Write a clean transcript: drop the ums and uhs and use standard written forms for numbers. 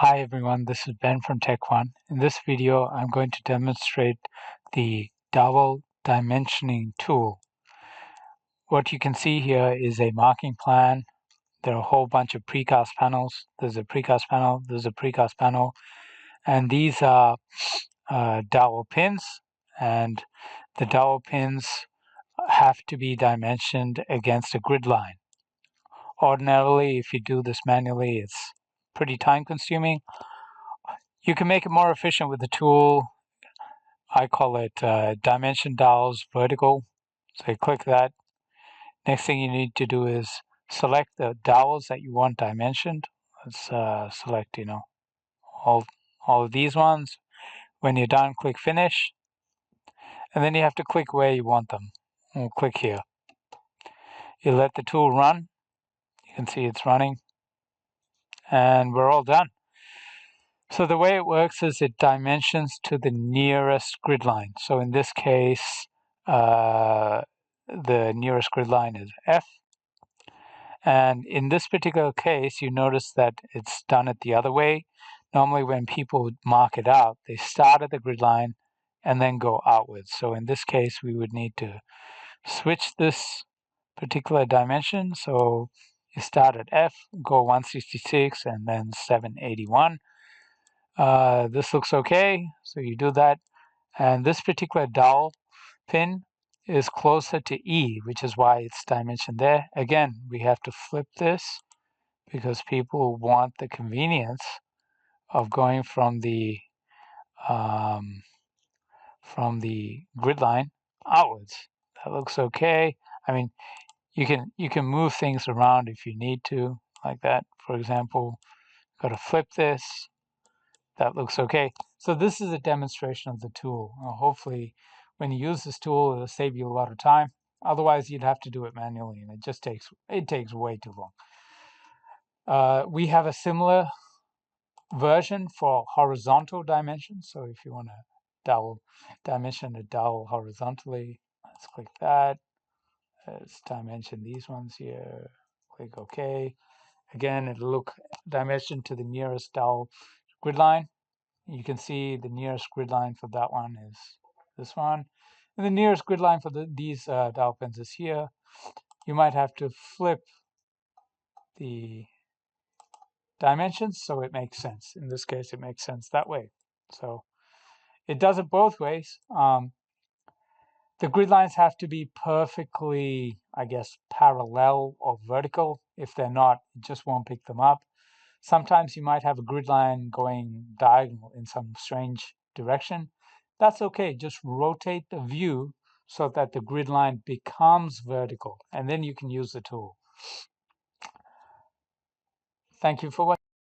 Hi everyone, this is Ben from Tech1. In this video, I'm going to demonstrate the Dowel dimensioning tool. What you can see here is a marking plan. There are a whole bunch of precast panels. There's a precast panel, there's a precast panel, and these are dowel pins, and the dowel pins have to be dimensioned against a grid line. Ordinarily, if you do this manually, it's pretty time consuming. You can make it more efficient with the tool. I call it Dimension Dowels Vertical. So you click that. Next thing you need to do is select the dowels that you want dimensioned. Let's select, all of these ones. When you're done, click Finish. And then you have to click where you want them. We'll click here. You let the tool run. You can see it's running. And we're all done. So the way it works is it dimensions to the nearest grid line. So in this case, the nearest grid line is F. And in this particular case, you notice that it's done it the other way. Normally when people mark it out, they start at the grid line and then go outwards. So in this case, we would need to switch this particular dimension. So you start at F, go 166 and then 781. This looks okay, so you do that. And this particular dowel pin is closer to E, which is why it's dimensioned there. Again, we have to flip this because people want the convenience of going from the grid line outwards. That looks okay. I mean, you can move things around if you need to, like that. For example, got to flip this. That looks okay. So this is a demonstration of the tool. Hopefully, when you use this tool, it'll save you a lot of time. Otherwise, you'd have to do it manually, and it takes way too long. We have a similar version for horizontal dimensions. So if you want to dimension a dowel horizontally, let's click that. Let's dimension these ones here. Click OK. Again, it'll look dimension to the nearest dowel grid line. You can see the nearest grid line for that one is this one. And the nearest grid line for these dowel pins is here. You might have to flip the dimensions so it makes sense. In this case, it makes sense that way. So it does it both ways. The grid lines have to be perfectly, I guess, parallel or vertical. If they're not, it just won't pick them up. Sometimes you might have a grid line going diagonal in some strange direction. That's okay. Just rotate the view so that the grid line becomes vertical, and then you can use the tool. Thank you for watching.